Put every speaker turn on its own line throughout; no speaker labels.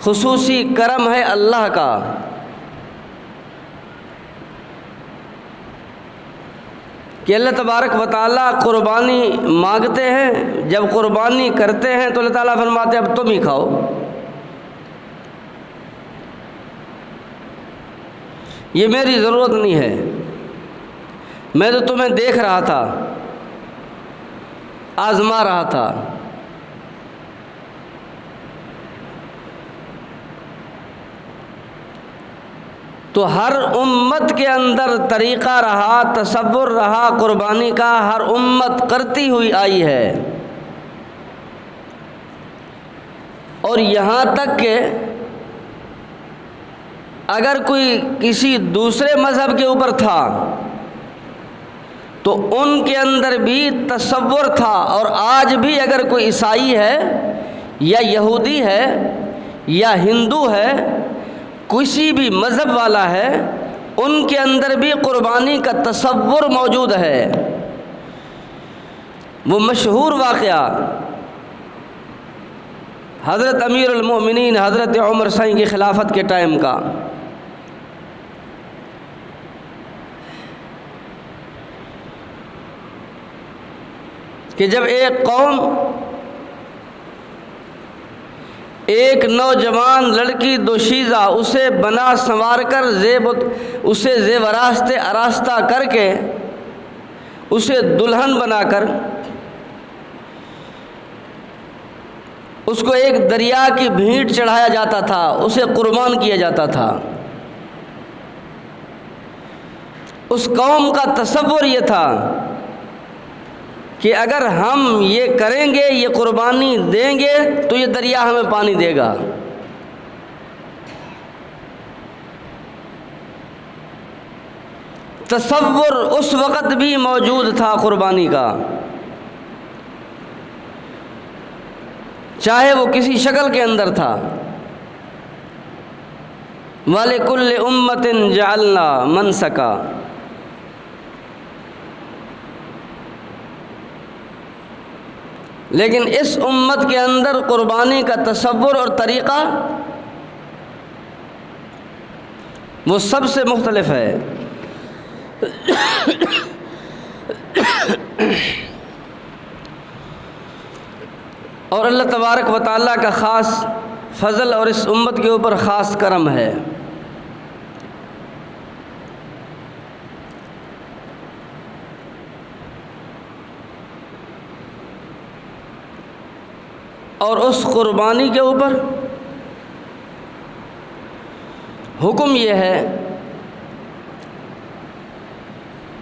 خصوصی کرم ہے اللہ کا۔ کہ اللہ تبارک و تعالیٰ قربانی مانگتے ہیں، جب قربانی کرتے ہیں تو اللہ تعالیٰ فرماتے ہیں اب تم ہی کھاؤ۔ یہ میری ضرورت نہیں ہے، میں تو تمہیں دیکھ رہا تھا، آزما رہا تھا۔ تو ہر امت کے اندر طریقہ رہا، تصور رہا قربانی کا، ہر امت کرتی ہوئی آئی ہے، اور یہاں تک کہ اگر کوئی کسی دوسرے مذہب کے اوپر تھا تو ان کے اندر بھی تصور تھا، اور آج بھی اگر کوئی عیسائی ہے یا یہودی ہے یا ہندو ہے، کسی بھی مذہب والا ہے، ان کے اندر بھی قربانی کا تصور موجود ہے۔ وہ مشہور واقعہ حضرت امیر المؤمنین حضرت عمر سائیں کی خلافت کے ٹائم کا، کہ جب ایک قوم ایک نوجوان لڑکی دوشیزہ اسے بنا سنوار کر اسے زیورات آراستہ کر کے اسے دلہن بنا کر اس کو ایک دریا کی بھیٹ چڑھایا جاتا تھا، اسے قربان کیا جاتا تھا۔ اس قوم کا تصور یہ تھا کہ اگر ہم یہ کریں گے، یہ قربانی دیں گے تو یہ دریا ہمیں پانی دے گا۔ تصور اس وقت بھی موجود تھا قربانی کا، چاہے وہ کسی شکل کے اندر تھا۔ وَلِكُلِّ أُمَّةٍ جَعَلْنَا مَنْسَكًا، لیکن اس امت کے اندر قربانی کا تصور اور طریقہ وہ سب سے مختلف ہے۔ اور اللہ تبارک و تعالیٰ کا خاص فضل اور اس امت کے اوپر خاص کرم ہے۔ اور اس قربانی کے اوپر حکم یہ ہے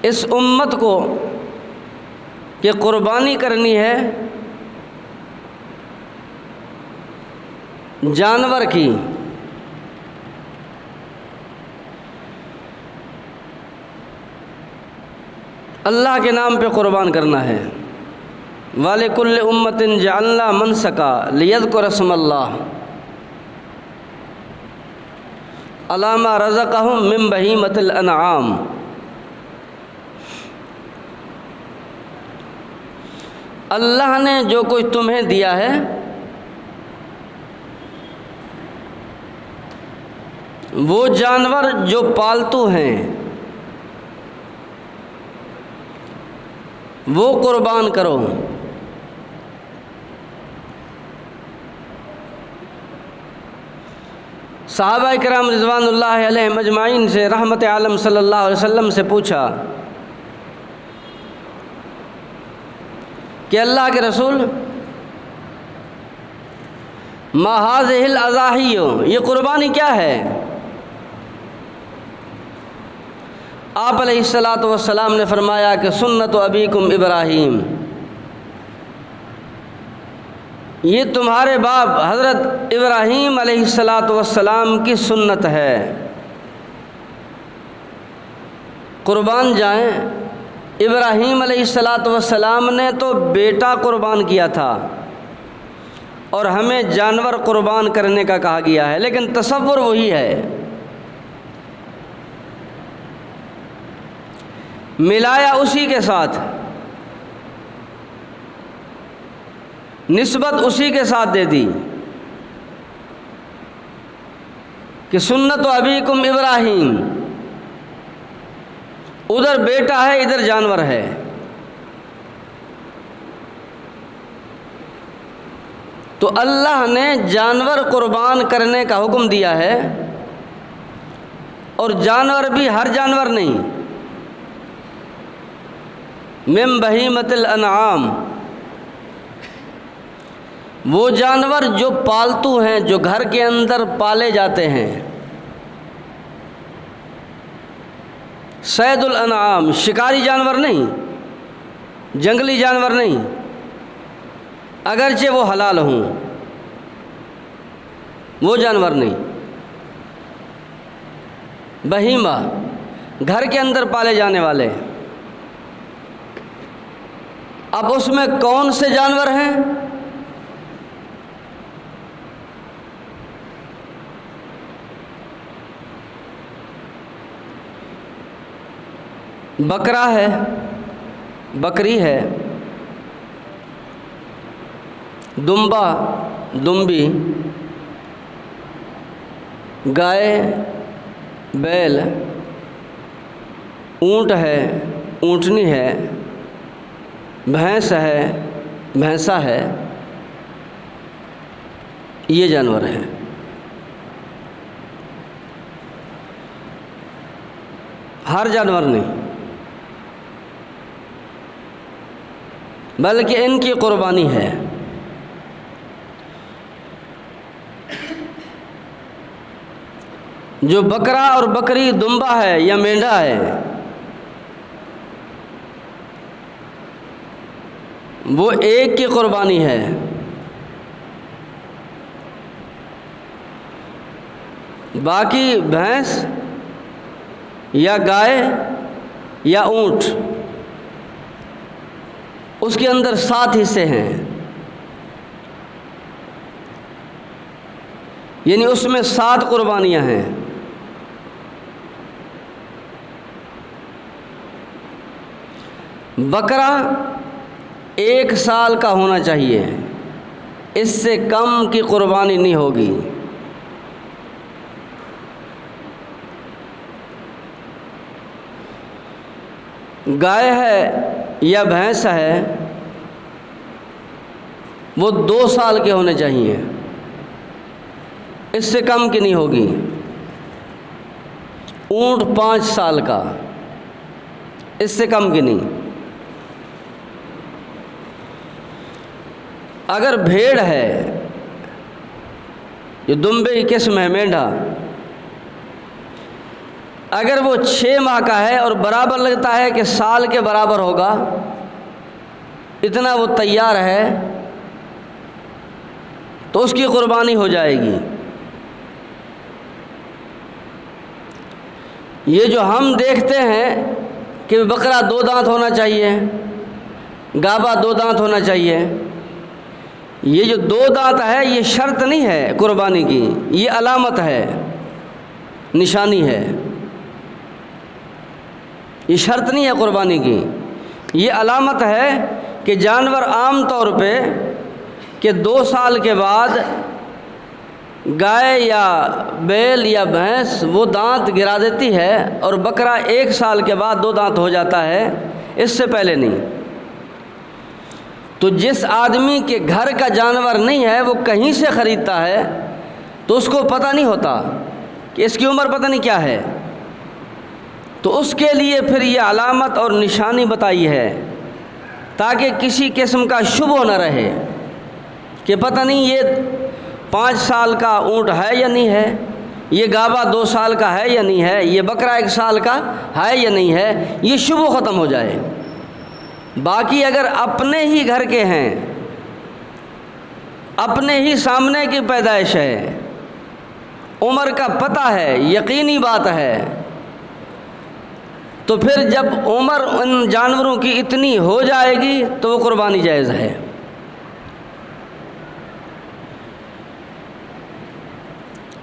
اس امت کو کہ قربانی کرنی ہے جانور کی، اللہ کے نام پہ قربان کرنا ہے۔ وَلِكُلِّ أُمَّةٍ جَعَلْنَا مَنْسَكًا لِيَذْكُرَ اسْمَ اللَّهِ عَلَىٰ مَا رَزَقَهُم مِّن بَهِيمَةِ الْأَنْعَامِ۔ اللہ نے جو کچھ تمہیں دیا ہے وہ جانور جو پالتو ہیں وہ قربان کرو۔ صحابہ کرام رضوان اللہ علیہم اجمعین سے رحمت عالم صلی اللہ علیہ وسلم سے پوچھا کہ اللہ کے رسول ما هذه الاضاحی، یہ قربانی کیا ہے؟ آپ علیہ الصلاۃ والسلام نے فرمایا کہ سنت ابیکم ابراہیم، یہ تمہارے باپ حضرت ابراہیم علیہ الصلاۃ والسلام کی سنت ہے، قربان جائیں۔ ابراہیم علیہ الصلاۃ والسلام نے تو بیٹا قربان کیا تھا اور ہمیں جانور قربان کرنے کا کہا گیا ہے، لیکن تصور وہی ہے، ملایا اسی کے ساتھ، نسبت اسی کے ساتھ دے دی۔ کہ سنت ابیکم ابراہیم، ادھر بیٹا ہے ادھر جانور ہے، تو اللہ نے جانور قربان کرنے کا حکم دیا ہے، اور جانور بھی ہر جانور نہیں، من بہیمۃ الانعام، وہ جانور جو پالتو ہیں، جو گھر کے اندر پالے جاتے ہیں، صید الانعام، شکاری جانور نہیں، جنگلی جانور نہیں، اگرچہ وہ حلال ہوں، وہ جانور نہیں، بہیمہ، گھر کے اندر پالے جانے والے۔ اب اس میں کون سے جانور ہیں؟ بکرا ہے، بکری ہے، دمبا، دمبی، گائے، بیل، اونٹ ہے، اونٹنی ہے، بھینس ہے، بھینسا ہے، یہ جانور ہیں۔ ہر جانور نہیں، بلکہ ان کی قربانی ہے۔ جو بکرا اور بکری، دمبا ہے یا مینڈھا ہے، وہ ایک کی قربانی ہے، باقی بھینس یا گائے یا اونٹ، اس کے اندر 7 حصے ہیں، یعنی اس میں 7 قربانیاں ہیں۔ بکرا 1 سال کا ہونا چاہیے، اس سے کم کی قربانی نہیں ہوگی۔ گائے ہے یا بھینس ہے، وہ 2 سال کے ہونے چاہیے، اس سے کم کی نہیں ہوگی۔ اونٹ 5 سال کا، اس سے کم کی نہیں۔ اگر بھیڑ ہے، جو دمبے کی قسم ہے، مینڈھا، اگر وہ 6 ماہ کا ہے اور برابر لگتا ہے کہ سال کے برابر ہوگا، اتنا وہ تیار ہے، تو اس کی قربانی ہو جائے گی۔ یہ جو ہم دیکھتے ہیں کہ بکرا 2 دانت ہونا چاہیے، گابا 2 دانت ہونا چاہیے، یہ جو 2 دانت ہے یہ شرط نہیں ہے قربانی کی، یہ علامت ہے، نشانی ہے، یہ شرط نہیں ہے قربانی کی، یہ علامت ہے کہ جانور عام طور پہ کہ 2 سال کے بعد گائے یا بیل یا بھینس وہ دانت گرا دیتی ہے، اور بکرا 1 سال کے بعد 2 دانت ہو جاتا ہے، اس سے پہلے نہیں۔ تو جس آدمی کے گھر کا جانور نہیں ہے، وہ کہیں سے خریدتا ہے، تو اس کو پتہ نہیں ہوتا کہ اس کی عمر پتہ نہیں کیا ہے، تو اس کے لیے پھر یہ علامت اور نشانی بتائی ہے، تاکہ کسی قسم کا شبہ نہ رہے کہ پتہ نہیں یہ 5 سال کا اونٹ ہے یا نہیں ہے، یہ گابا 2 سال کا ہے یا نہیں ہے، یہ بکرا 1 سال کا ہے یا نہیں ہے، یہ شبہ ختم ہو جائے۔ باقی اگر اپنے ہی گھر کے ہیں، اپنے ہی سامنے کی پیدائش ہے، عمر کا پتہ ہے، یقینی بات ہے، تو پھر جب عمر ان جانوروں کی اتنی ہو جائے گی تو وہ قربانی جائز ہے۔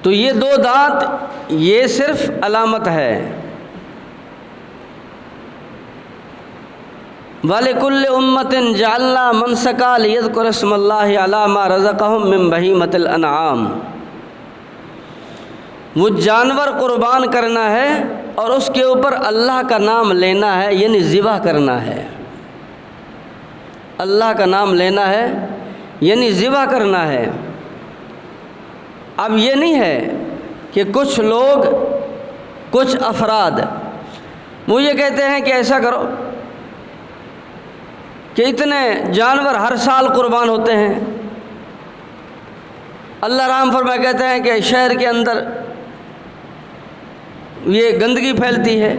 تو یہ 2 دانت یہ صرف علامت ہے۔ وَلِكُلِّ أُمَّةٍ جَعَلْنَا مَنْسَكًا لِيَذْكُرُوا اسْمَ اللَّهِ عَلَىٰ مَا رَزَقَهُم مِّن بَهِيمَةِ الْأَنْعَامِ۔ وہ جانور قربان کرنا ہے اور اس کے اوپر اللہ کا نام لینا ہے، یعنی ذبح کرنا ہے۔ اللہ کا نام لینا ہے یعنی ذبح کرنا ہے۔ اب یہ نہیں ہے کہ کچھ لوگ، کچھ افراد وہ یہ کہتے ہیں کہ ایسا کرو کہ اتنے جانور ہر سال قربان ہوتے ہیں۔ اللہ رحم فرمائے کہتے ہیں کہ شہر کے اندر یہ گندگی پھیلتی ہے،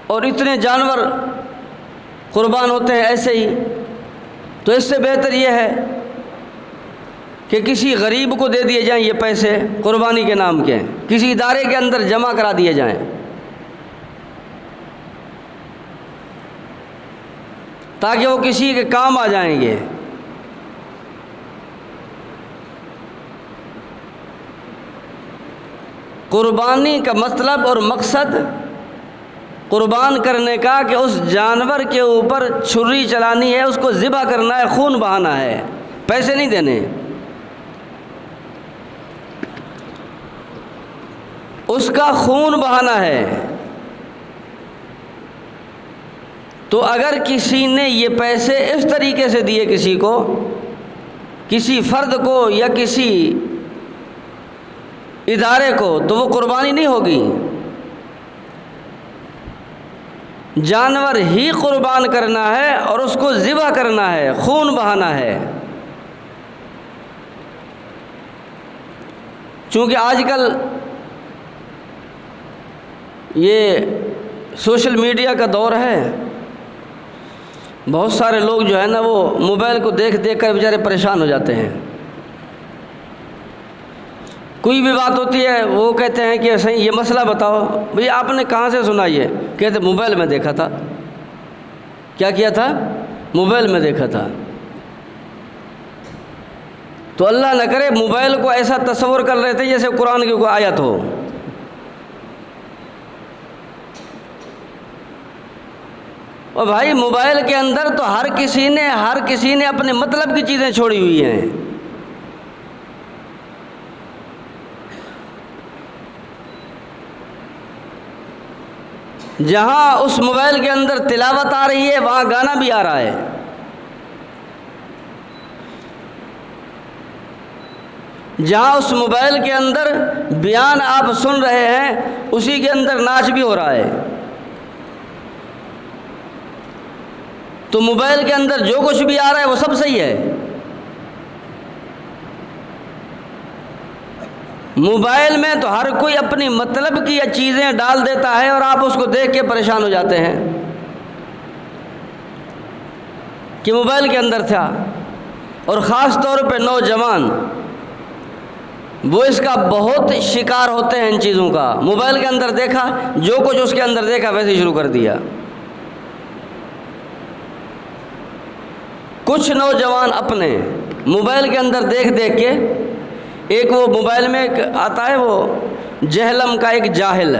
اور اتنے جانور قربان ہوتے ہیں ایسے ہی، تو اس سے بہتر یہ ہے کہ کسی غریب کو دے دیے جائیں یہ پیسے قربانی کے نام کے، کسی ادارے کے اندر جمع کرا دیے جائیں تاکہ وہ کسی کے کام آ جائیں گے۔ قربانی کا مطلب اور مقصد قربان کرنے کا کہ اس جانور کے اوپر چھری چلانی ہے، اس کو ذبح کرنا ہے، خون بہانا ہے، پیسے نہیں دینے، اس کا خون بہانا ہے۔ تو اگر کسی نے یہ پیسے اس طریقے سے دیے کسی کو، کسی فرد کو یا کسی ادارے کو، تو وہ قربانی نہیں ہوگی۔ جانور ہی قربان کرنا ہے اور اس کو ذبح کرنا ہے، خون بہانا ہے۔ چونکہ آج کل یہ سوشل میڈیا کا دور ہے، بہت سارے لوگ جو ہے نا وہ موبائل کو دیکھ دیکھ کر بیچارے پریشان ہو جاتے ہیں۔ کوئی بھی بات ہوتی ہے وہ کہتے ہیں کہ صحیح یہ مسئلہ بتاؤ، بھئی آپ نے کہاں سے سنا؟ یہ کہتے موبائل میں دیکھا تھا۔ کیا کیا تھا؟ موبائل میں دیکھا تھا۔ تو اللہ نہ کرے موبائل کو ایسا تصور کر رہے تھے جیسے قرآن کی کوئی آیت ہو۔ اور بھائی موبائل کے اندر تو ہر کسی نے اپنے مطلب کی چیزیں چھوڑی ہوئی ہیں۔ جہاں اس موبائل کے اندر تلاوت آ رہی ہے وہاں گانا بھی آ رہا ہے۔ جہاں اس موبائل کے اندر بیان آپ سن رہے ہیں اسی کے اندر ناچ بھی ہو رہا ہے۔ تو موبائل کے اندر جو کچھ بھی آ رہا ہے وہ سب صحیح ہے۔ موبائل میں تو ہر کوئی اپنی مطلب کی چیزیں ڈال دیتا ہے اور آپ اس کو دیکھ کے پریشان ہو جاتے ہیں کہ موبائل کے اندر تھا۔ اور خاص طور پہ نوجوان وہ اس کا بہت شکار ہوتے ہیں ان چیزوں کا۔ موبائل کے اندر دیکھا، جو کچھ اس کے اندر دیکھا ویسے ہی شروع کر دیا۔ کچھ نوجوان اپنے موبائل کے اندر دیکھ دیکھ کے، ایک وہ موبائل میں ایک آتا ہے وہ جہلم کا ایک جاہل،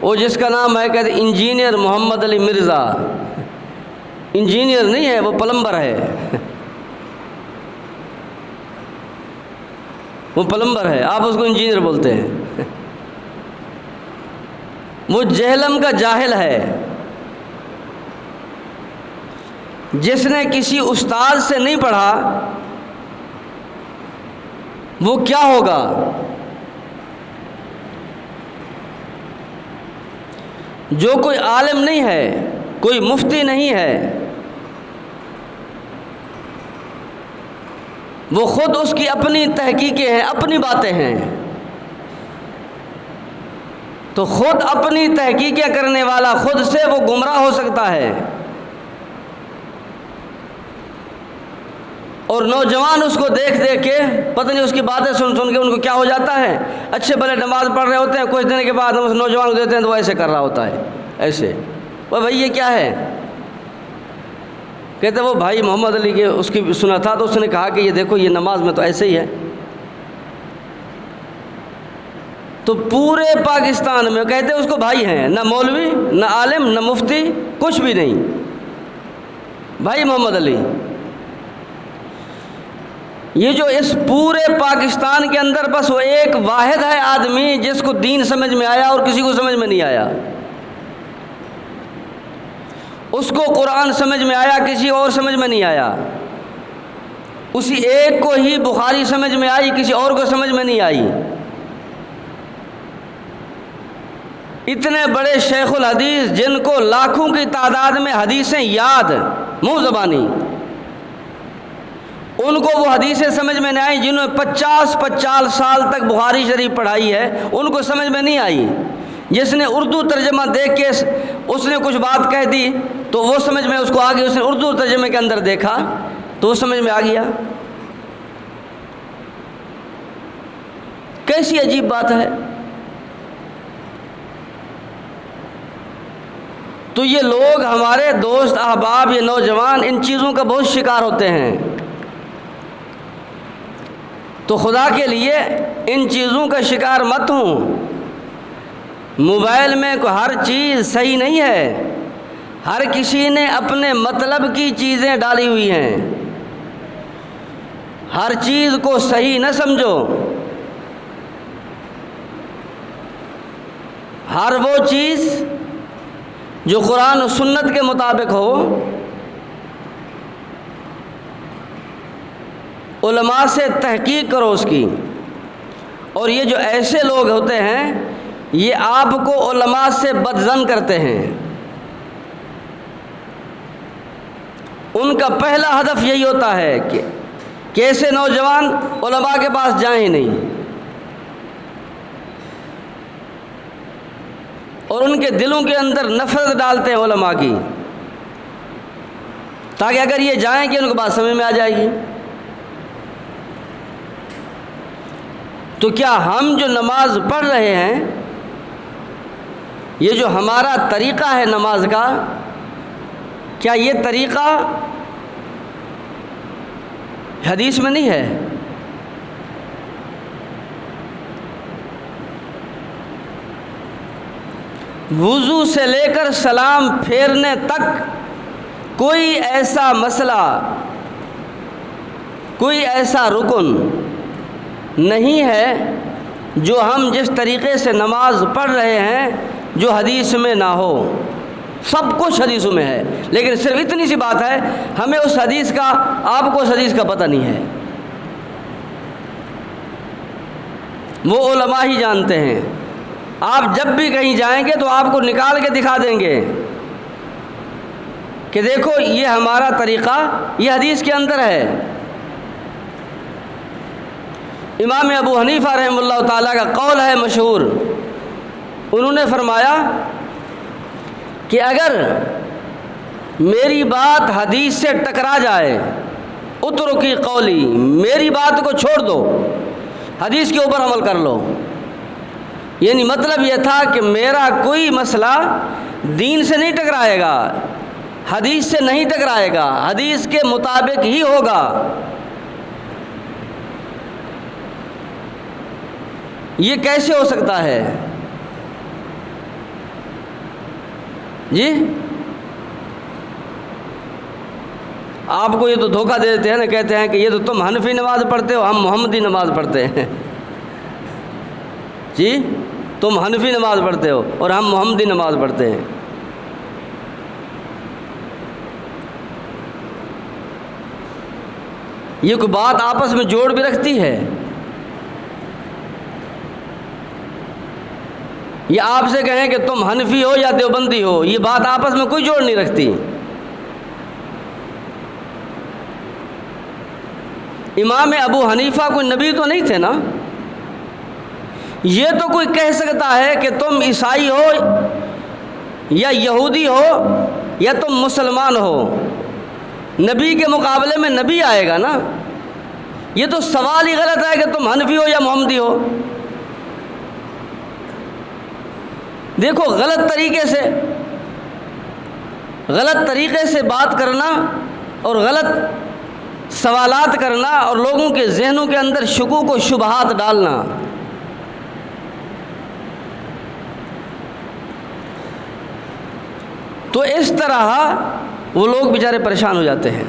وہ جس کا نام ہے کہتے انجینئر محمد علی مرزا۔ انجینئر نہیں ہے، وہ پلمبر ہے، وہ پلمبر ہے، آپ اس کو انجینئر بولتے ہیں۔ وہ جہلم کا جاہل ہے، جس نے کسی استاد سے نہیں پڑھا وہ کیا ہوگا؟ جو کوئی عالم نہیں ہے، کوئی مفتی نہیں ہے، وہ خود اس کی اپنی تحقیقیں ہیں، اپنی باتیں ہیں، تو خود اپنی تحقیقیں کرنے والا خود سے وہ گمراہ ہو سکتا ہے۔ اور نوجوان اس کو دیکھ دیکھ کے پتہ نہیں اس کی باتیں سن سن کے ان کو کیا ہو جاتا ہے، اچھے بھلے نماز پڑھ رہے ہوتے ہیں، کچھ دن کے بعد ہم اس نوجوان کو دیتے ہیں تو وہ ایسے کر رہا ہوتا ہے، ایسے۔ وہ بھائی یہ کیا ہے؟ کہتے وہ بھائی محمد علی کے اس کی سنا تھا تو اس نے کہا کہ یہ دیکھو یہ نماز میں تو ایسے ہی ہے۔ تو پورے پاکستان میں کہتے اس کو بھائی ہیں، نہ مولوی، نہ عالم، نہ مفتی، کچھ بھی نہیں، بھائی محمد علی، یہ جو اس پورے پاکستان کے اندر بس وہ ایک واحد ہے آدمی جس کو دین سمجھ میں آیا اور کسی کو سمجھ میں نہیں آیا. اس کو قرآن سمجھ میں آیا، کسی اور سمجھ میں نہیں آیا. اسی ایک کو ہی بخاری سمجھ میں آئی، کسی اور کو سمجھ میں نہیں آئی. اتنے بڑے شیخ الحدیث جن کو لاکھوں کی تعداد میں حدیثیں یاد منہ زبانی، ان کو وہ حدیثیں سمجھ میں نہیں آئی. جنہوں نے 50 سال تک بخاری شریف پڑھائی ہے ان کو سمجھ میں نہیں آئی. جس نے اردو ترجمہ دیکھ کے اس نے کچھ بات کہہ دی تو وہ سمجھ میں اس کو آ گئی. اس نے اردو ترجمے کے اندر دیکھا تو وہ سمجھ میں آ گیا. کیسی عجیب بات ہے. تو یہ لوگ ہمارے دوست احباب، یہ نوجوان ان چیزوں کا بہت شکار ہوتے ہیں. تو خدا کے لیے ان چیزوں کا شکار مت ہوں. موبائل میں ہر چیز صحیح نہیں ہے. ہر کسی نے اپنے مطلب کی چیزیں ڈالی ہوئی ہیں. ہر چیز کو صحیح نہ سمجھو. ہر وہ چیز جو قرآن و سنت کے مطابق ہو، علماء سے تحقیق کرو اس کی. اور یہ جو ایسے لوگ ہوتے ہیں یہ آپ کو علماء سے بدظن کرتے ہیں. ان کا پہلا ہدف یہی ہوتا ہے کہ ایسے نوجوان علماء کے پاس جائیں ہی نہیں، اور ان کے دلوں کے اندر نفرت ڈالتے ہیں علماء کی، تاکہ اگر یہ جائیں گے ان کو بات سمجھ میں آ جائے گی. تو کیا ہم جو نماز پڑھ رہے ہیں، یہ جو ہمارا طریقہ ہے نماز کا، کیا یہ طریقہ حدیث میں نہیں ہے؟ وضو سے لے کر سلام پھیرنے تک کوئی ایسا مسئلہ، کوئی ایسا رکن نہیں ہے جو ہم جس طریقے سے نماز پڑھ رہے ہیں جو حدیث میں نہ ہو. سب کچھ حدیثوں میں ہے، لیکن صرف اتنی سی بات ہے ہمیں اس حدیث کا، آپ کو اس حدیث کا پتہ نہیں ہے. وہ علماء ہی جانتے ہیں. آپ جب بھی کہیں جائیں گے تو آپ کو نکال کے دکھا دیں گے کہ دیکھو یہ ہمارا طریقہ یہ حدیث کے اندر ہے. امام ابو حنیفہ رحمہ اللہ تعالیٰ کا قول ہے مشہور. انہوں نے فرمایا کہ اگر میری بات حدیث سے ٹکرا جائے، اترکی قولی، میری بات کو چھوڑ دو، حدیث کے اوپر عمل کر لو. یعنی مطلب یہ تھا کہ میرا کوئی مسئلہ دین سے نہیں ٹکرائے گا، حدیث سے نہیں ٹکرائے گا، حدیث کے مطابق ہی ہوگا. یہ کیسے ہو سکتا ہے جی؟ آپ کو یہ تو دھوکہ دے دیتے ہیں نا، کہتے ہیں کہ یہ تو تم حنفی نماز پڑھتے ہو، ہم محمدی نماز پڑھتے ہیں. جی تم حنفی نماز پڑھتے ہو اور ہم محمدی نماز پڑھتے ہیں. یہ کوئی بات آپس میں جوڑ بھی رکھتی ہے؟ یہ آپ سے کہیں کہ تم حنفی ہو یا دیوبندی ہو، یہ بات آپس میں کوئی جوڑ نہیں رکھتی. امام ابو حنیفہ کوئی نبی تو نہیں تھے نا. یہ تو کوئی کہہ سکتا ہے کہ تم عیسائی ہو یا یہودی ہو یا تم مسلمان ہو، نبی کے مقابلے میں نبی آئے گا نا. یہ تو سوال ہی غلط ہے کہ تم حنفی ہو یا محمدی ہو. دیکھو غلط طریقے سے بات کرنا اور غلط سوالات کرنا اور لوگوں کے ذہنوں کے اندر شکوک و شبہات ڈالنا، تو اس طرح وہ لوگ بیچارے پریشان ہو جاتے ہیں،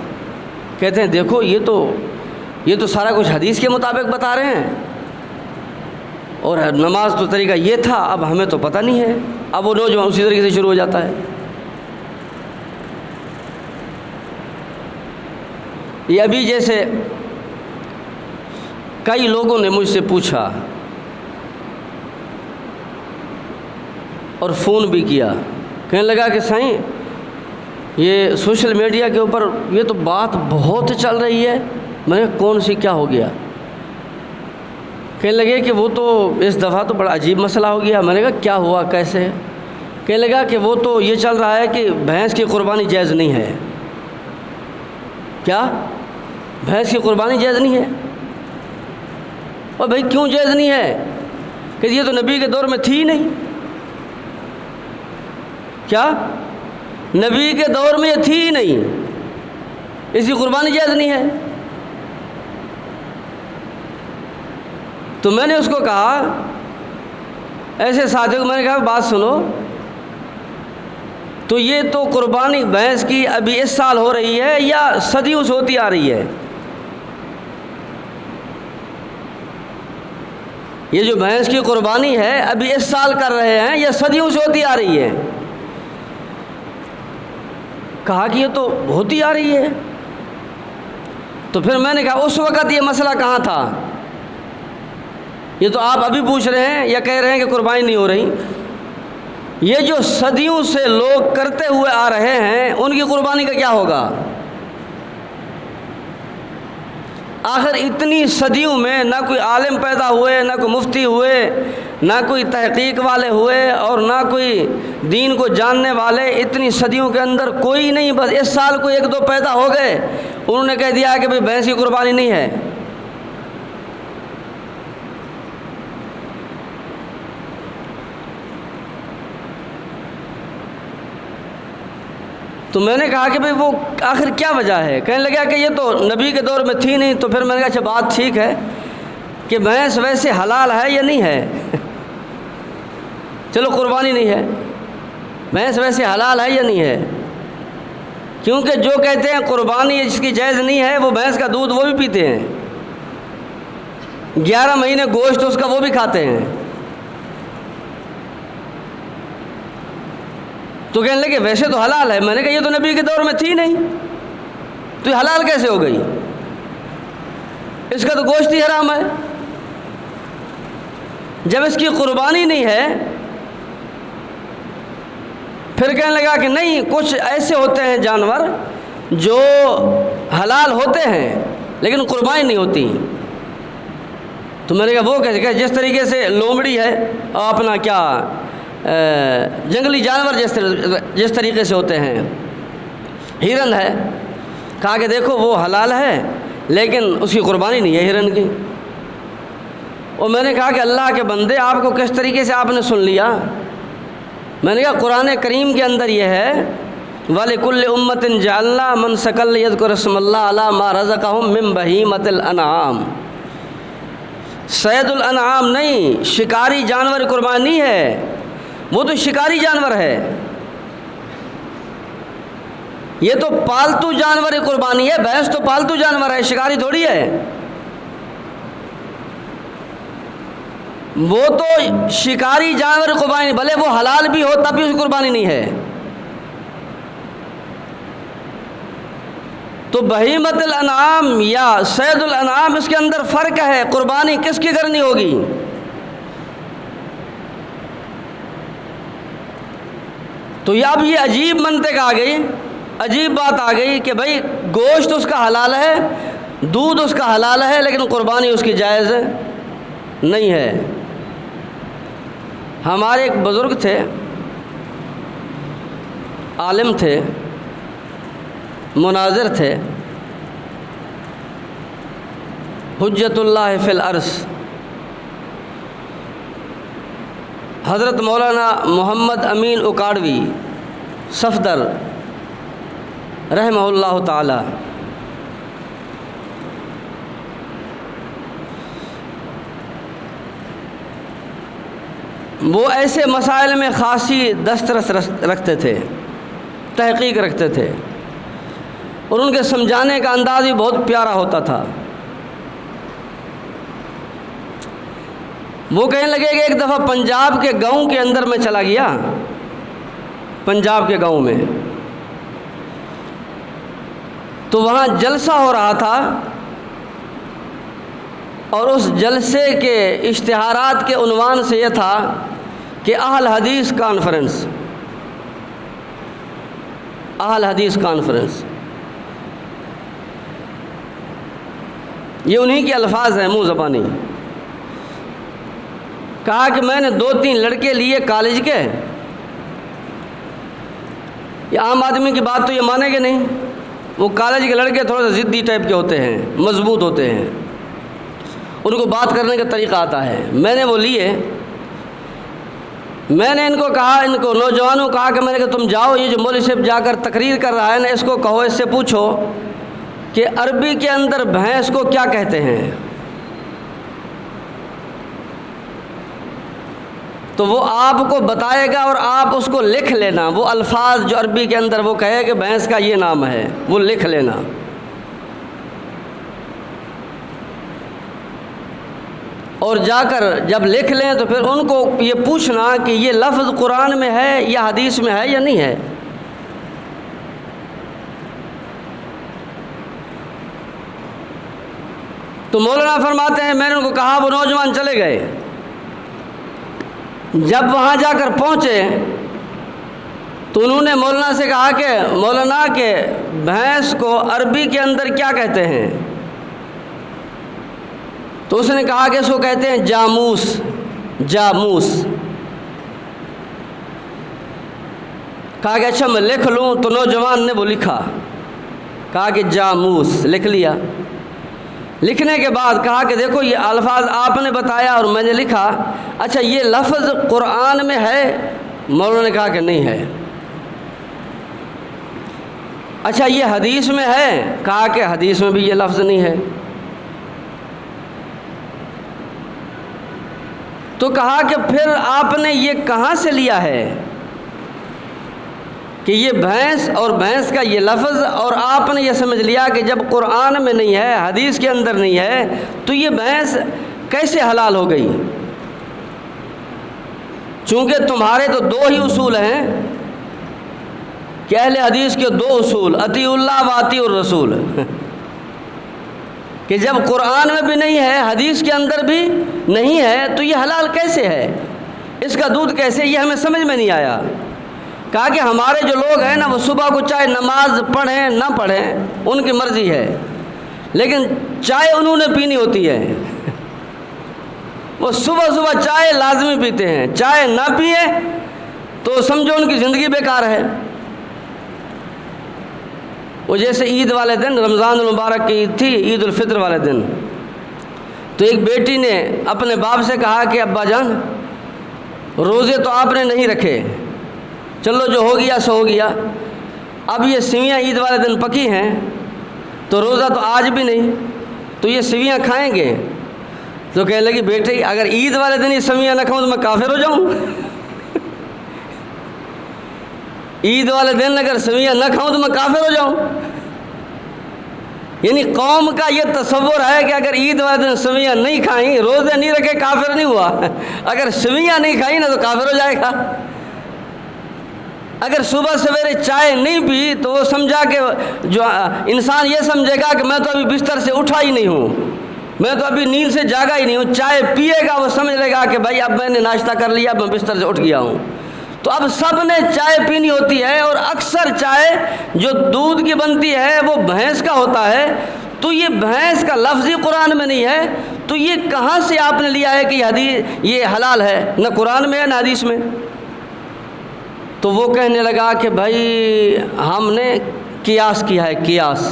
کہتے ہیں دیکھو یہ تو سارا کچھ حدیث کے مطابق بتا رہے ہیں، اور نماز تو طریقہ یہ تھا، اب ہمیں تو پتہ نہیں ہے۔ اب وہ نوجوان اسی طریقے سے شروع ہو جاتا ہے۔ یہ ابھی جیسے کئی لوگوں نے مجھ سے پوچھا اور فون بھی کیا، کہنے لگا کہ سائیں یہ سوشل میڈیا کے اوپر یہ تو بات بہت چل رہی ہے۔ میں نے کون سی، کیا ہو گیا؟ کہنے لگے کہ وہ تو اس دفعہ تو بڑا عجیب مسئلہ ہو گیا۔ میں نے کہا کیا ہوا، کیسے؟ کہنے لگا کہ وہ تو یہ چل رہا ہے کہ بھینس کی قربانی جائز نہیں ہے۔ کیا بھینس کی قربانی جائز نہیں ہے؟ اور بھائی کیوں جائز نہیں ہے؟ کہ یہ تو نبی کے دور میں تھی نہیں۔ کیا نبی کے دور میں یہ تھی ہی نہیں، اس کی قربانی جائز نہیں ہے؟ تو میں نے اس کو کہا، ایسے ساتھیوں کو میں نے کہا بات سنو، تو یہ تو قربانی بھینس کی ابھی اس سال ہو رہی ہے یا صدیوں سے ہوتی آ رہی ہے؟ یہ جو بھینس کی قربانی ہے ابھی اس سال کر رہے ہیں یا صدیوں سے ہوتی آ رہی ہے؟ کہا کہ یہ تو ہوتی آ رہی ہے۔ تو پھر میں نے کہا اس وقت یہ مسئلہ کہاں تھا؟ یہ تو آپ ابھی پوچھ رہے ہیں یا کہہ رہے ہیں کہ قربانی نہیں ہو رہی؟ یہ جو صدیوں سے لوگ کرتے ہوئے آ رہے ہیں ان کی قربانی کا کیا ہوگا؟ آخر اتنی صدیوں میں نہ کوئی عالم پیدا ہوئے، نہ کوئی مفتی ہوئے، نہ کوئی تحقیق والے ہوئے، اور نہ کوئی دین کو جاننے والے، اتنی صدیوں کے اندر کوئی نہیں، بس اس سال کوئی ایک دو پیدا ہو گئے، انہوں نے کہہ دیا کہ بھئی بھینس کی قربانی نہیں ہے۔ تو میں نے کہا کہ بھئی وہ آخر کیا وجہ ہے؟ کہنے لگا کہ یہ تو نبی کے دور میں تھی نہیں۔ تو پھر میں نے کہا اچھا بات ٹھیک ہے کہ بھینس ویسے حلال ہے یا نہیں ہے؟ چلو قربانی نہیں ہے، بھینس ویسے حلال ہے یا نہیں ہے؟ کیونکہ جو کہتے ہیں قربانی جس کی جائز نہیں ہے وہ بھینس کا دودھ وہ بھی پیتے ہیں، 11 مہینے گوشت اس کا وہ بھی کھاتے ہیں۔ تو کہنے لگے ویسے تو حلال ہے۔ میں نے کہا یہ تو نبی کے دور میں تھی نہیں، تو یہ حلال کیسے ہو گئی؟ اس کا تو گوشت ہی حرام ہے۔ جب اس کی قربانی نہیں ہے، پھر کہنے لگا کہ نہیں، کچھ ایسے ہوتے ہیں جانور جو حلال ہوتے ہیں لیکن قربانی نہیں ہوتی۔ تو میں نے کہا وہ کیسے؟ کہ جس طریقے سے لومڑی ہے اور اپنا کیا جنگلی جانور جس طریقے سے ہوتے ہیں، ہرن ہے، کہا کہ دیکھو وہ حلال ہے لیکن اس کی قربانی نہیں ہے ہرن کی۔ اور میں نے کہا کہ اللہ کے بندے آپ کو کس طریقے سے آپ نے سن لیا؟ میں نے کہا قرآن کریم کے اندر یہ ہے وَلِكُلِّ أُمَّةٍ جَعَلْنَا مَنْسَكًا لِيَذْكُرُوا اسْمَ اللَّهِ عَلَىٰ مَا رَزَقَهُم مِّن بَهِيمَةِ الْأَنْعَامِ۔ صید الانعام نہیں، شکاری جانور قربانی نہیں ہے، وہ تو شکاری جانور ہے۔ یہ تو پالتو جانور قربانی ہے، بھینس تو پالتو جانور ہے، شکاری تھوڑی ہے۔ وہ تو شکاری جانور قربانی، بھلے وہ حلال بھی ہو تب بھی اس کی قربانی نہیں ہے۔ تو بہیمت الانعام یا صید الانعام، اس کے اندر فرق ہے، قربانی کس کی کرنی ہوگی؟ تو اب یہ عجیب منطق آ گئی، عجیب بات آ گئی کہ بھائی گوشت اس کا حلال ہے، دودھ اس کا حلال ہے، لیکن قربانی اس کی جائز نہیں ہے۔ ہمارے ایک بزرگ تھے، عالم تھے، مناظر تھے، حجت اللہ فی الارض، حضرت مولانا محمد امین اکاڑوی صفدر رحمہ اللہ تعالی۔ وہ ایسے مسائل میں خاصی دسترس رکھتے تھے، تحقیق رکھتے تھے۔ اور ان کے سمجھانے کا انداز بھی بہت پیارا ہوتا تھا۔ وہ کہنے لگے کہ ایک دفعہ پنجاب کے گاؤں کے اندر میں چلا گیا، پنجاب کے گاؤں میں، تو وہاں جلسہ ہو رہا تھا، اور اس جلسے کے اشتہارات کے عنوان سے یہ تھا کہ اہل حدیث کانفرنس، اہل حدیث کانفرنس۔ یہ انہی کے الفاظ ہیں منہ زبانی۔ کہا کہ میں نے 2-3 لڑکے لیے کالج کے، یہ عام آدمی کی بات تو یہ مانیں گے نہیں، وہ کالج کے لڑکے تھوڑا سا ضدی ٹائپ کے ہوتے ہیں، مضبوط ہوتے ہیں، ان کو بات کرنے کا طریقہ آتا ہے۔ میں نے وہ لیے، میں نے ان کو کہا، ان کو نوجوانوں کو کہا کہ میں نے کہا تم جاؤ، یہ جو مولوی صاحب جا کر تقریر کر رہا ہے نا، اس کو کہو، اس سے پوچھو کہ عربی کے اندر بھینس کو کیا کہتے ہیں۔ تو وہ آپ کو بتائے گا اور آپ اس کو لکھ لینا، وہ الفاظ جو عربی کے اندر وہ کہے کہ بھینس کا یہ نام ہے، وہ لکھ لینا۔ اور جا کر جب لکھ لیں تو پھر ان کو یہ پوچھنا کہ یہ لفظ قرآن میں ہے یا حدیث میں ہے یا نہیں ہے۔ تو مولانا فرماتے ہیں میں نے ان کو کہا، وہ نوجوان چلے گئے۔ جب وہاں جا کر پہنچے تو انہوں نے مولانا سے کہا کہ مولانا کہ بھینس کو عربی کے اندر کیا کہتے ہیں؟ تو اس نے کہا کہ اس کو کہتے ہیں جاموس، جاموس۔ کہا کہ اچھا میں لکھ لوں، تو نوجوان نے وہ لکھا، کہا کہ جاموس، لکھ لیا۔ لکھنے کے بعد کہا کہ دیکھو یہ الفاظ آپ نے بتایا اور میں نے لکھا، اچھا یہ لفظ قرآن میں ہے؟ مولانا نے کہا کہ نہیں ہے۔ اچھا یہ حدیث میں ہے؟ کہا کہ حدیث میں بھی یہ لفظ نہیں ہے۔ تو کہا کہ پھر آپ نے یہ کہاں سے لیا ہے کہ یہ بھینس اور بھینس کا یہ لفظ، اور آپ نے یہ سمجھ لیا کہ جب قرآن میں نہیں ہے، حدیث کے اندر نہیں ہے، تو یہ بھینس کیسے حلال ہو گئی؟ چونکہ تمہارے تو 2 ہی اصول ہیں کہ اہل حدیث کے 2 اصول، اطیع اللہ و اطیع الرسول، کہ جب قرآن میں بھی نہیں ہے، حدیث کے اندر بھی نہیں ہے، تو یہ حلال کیسے ہے؟ اس کا دودھ کیسے؟ یہ ہمیں سمجھ میں نہیں آیا۔ کہا کہ ہمارے جو لوگ ہیں نا، وہ صبح کو چاہے نماز پڑھیں نہ پڑھیں ان کی مرضی ہے، لیکن چائے انہوں نے پینی ہوتی ہے، وہ صبح صبح چائے لازمی پیتے ہیں، چائے نہ پیے تو سمجھو ان کی زندگی بیکار ہے۔ وہ جیسے عید والے دن، رمضان المبارک کی عید تھی، عید الفطر والے دن، تو ایک بیٹی نے اپنے باپ سے کہا کہ ابا جان روزے تو آپ نے نہیں رکھے، چلو جو ہو گیا سو ہو گیا، اب یہ سویاں عید والے دن پکی ہیں تو روزہ تو آج بھی نہیں، تو یہ سویاں کھائیں گے؟ تو کہنے لگی بیٹے اگر عید والے دن یہ سویاں نہ کھاؤں تو میں کافر ہو جاؤں؟ عید والے دن اگر سویاں نہ کھاؤں تو میں کافر ہو جاؤں؟ یعنی قوم کا یہ تصور ہے کہ اگر عید والے دن سویاں نہیں کھائیں، روزے نہیں رکھے، کافر نہیں ہوا، اگر سویاں نہیں کھائیں نا تو کافر ہو جائے گا۔ اگر صبح سویرے چائے نہیں پی تو وہ سمجھا کہ جو انسان یہ سمجھے گا کہ میں تو ابھی بستر سے اٹھا ہی نہیں ہوں، میں تو ابھی نیند سے جاگا ہی نہیں ہوں۔ چائے پیے گا وہ سمجھ لے گا کہ بھائی اب میں نے ناشتہ کر لیا، اب میں بستر سے اٹھ گیا ہوں۔ تو اب سب نے چائے پینی ہوتی ہے، اور اکثر چائے جو دودھ کی بنتی ہے وہ بھینس کا ہوتا ہے، تو یہ بھینس کا لفظ ہی قرآن میں نہیں ہے، تو یہ کہاں سے آپ نے لیا ہے کہ یہ حدیث یہ حلال ہے؟ نہ قرآن میں ہے نہ حدیث میں۔ تو وہ کہنے لگا کہ بھائی ہم نے قیاس کیا ہے، قیاس۔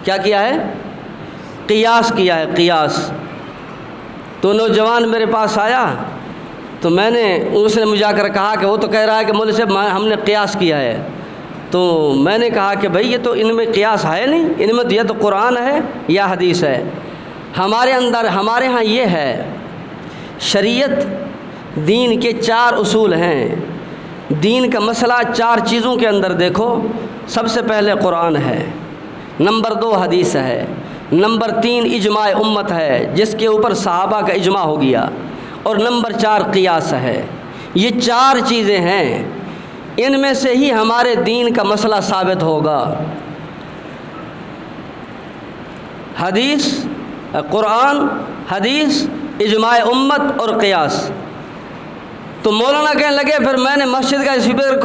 کیا کیا ہے؟ قیاس کیا ہے، قیاس۔ تو نوجوان میرے پاس آیا تو میں نے اس نے مجھے آ کر کہا کہ وہ تو کہہ رہا ہے کہ مولوی صاحب ہم نے قیاس کیا ہے۔ تو میں نے کہا کہ بھائی یہ تو ان میں قیاس ہے نہیں، ان میں یا تو قرآن ہے یا حدیث ہے۔ ہمارے ہاں یہ ہے، شریعت دین کے 4 اصول ہیں۔ دین کا مسئلہ 4 چیزوں کے اندر دیکھو، سب سے پہلے قرآن ہے، نمبر 2 حدیث ہے، نمبر 3 اجماع امت ہے جس کے اوپر صحابہ کا اجماع ہو گیا، اور نمبر 4 قیاس ہے۔ یہ 4 چیزیں ہیں، ان میں سے ہی ہمارے دین کا مسئلہ ثابت ہوگا۔ حدیث، قرآن، حدیث، اجماع امت اور قیاس۔ تو مولانا کہنے لگے، پھر میں نے مسجد کا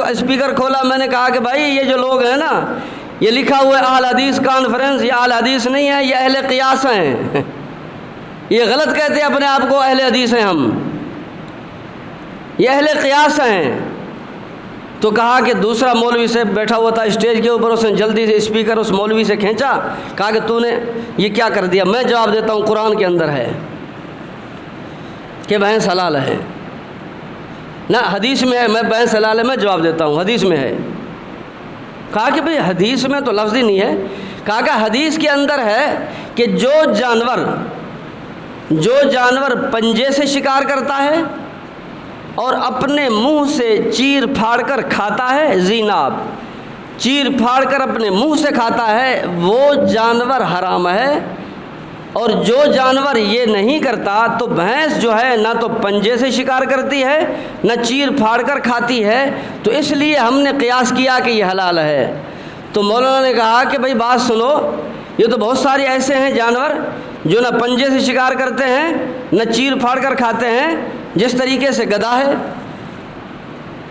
اسپیکر کھولا، میں نے کہا کہ بھائی یہ جو لوگ ہیں نا، یہ لکھا ہوا ہے اہل حدیث کانفرنس، یہ اہل حدیث نہیں ہے، یہ اہل قیاس ہیں۔ یہ غلط کہتے ہیں اپنے آپ کو اہل حدیث ہیں ہم، یہ اہل قیاس ہیں۔ تو کہا کہ دوسرا مولوی سے بیٹھا ہوا تھا اسٹیج کے اوپر، اس نے جلدی سے اسپیکر اس مولوی سے کھینچا، کہا کہ تو نے یہ کیا کر دیا؟ میں جواب دیتا ہوں، قرآن کے اندر ہے کہ بھینس حلال ہے، نہ حدیث میں ہے، میں بھینس حلال ہے میں جواب دیتا ہوں، حدیث میں ہے۔ کہا کہ بھئی حدیث میں تو لفظ ہی نہیں ہے۔ کہا کہ حدیث کے اندر ہے کہ جو جانور پنجے سے شکار کرتا ہے اور اپنے منہ سے چیر پھاڑ کر کھاتا ہے، ذیناب، چیر پھاڑ کر اپنے منہ سے کھاتا ہے، وہ جانور حرام ہے، اور جو جانور یہ نہیں کرتا تو بھینس جو ہے نہ تو پنجے سے شکار کرتی ہے نہ چیر پھاڑ کر کھاتی ہے، تو اس لیے ہم نے قیاس کیا کہ یہ حلال ہے۔ تو مولانا نے کہا کہ بھئی بات سنو، یہ تو بہت سارے ایسے ہیں جانور جو نہ پنجے سے شکار کرتے ہیں نہ چیر پھاڑ کر کھاتے ہیں، جس طریقے سے گدھا ہے،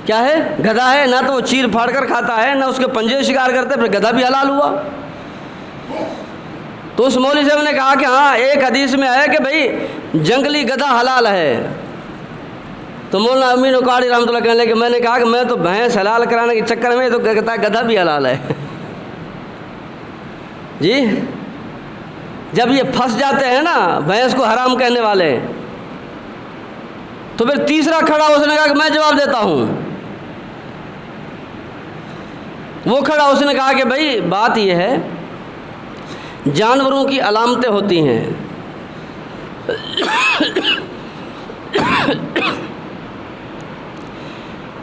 کیا ہے؟ گدھا ہے، نہ تو وہ چیر پھاڑ کر کھاتا ہے نہ اس کے پنجے سے شکار کرتے، پھر گدھا بھی حلال ہوا۔ تو اس مولوی صاحب نے کہا کہ ہاں ایک حدیث میں ہے کہ بھئی جنگلی گدھا حلال ہے۔ تو مولانا امین اکاڑی رحمۃ اللہ کہنے لگے کہ میں نے کہا کہ میں تو بھینس حلال کرانے کے چکر میں تو کہتا ہے گدھا بھی حلال ہے۔ جی جب یہ پھنس جاتے ہیں نا بھینس کو حرام کہنے والے، تو پھر تیسرا کھڑا اس نے کہا کہ میں جواب دیتا ہوں۔ وہ کھڑا اس نے کہا کہ بھئی بات یہ ہے، جانوروں کی علامتیں ہوتی ہیں،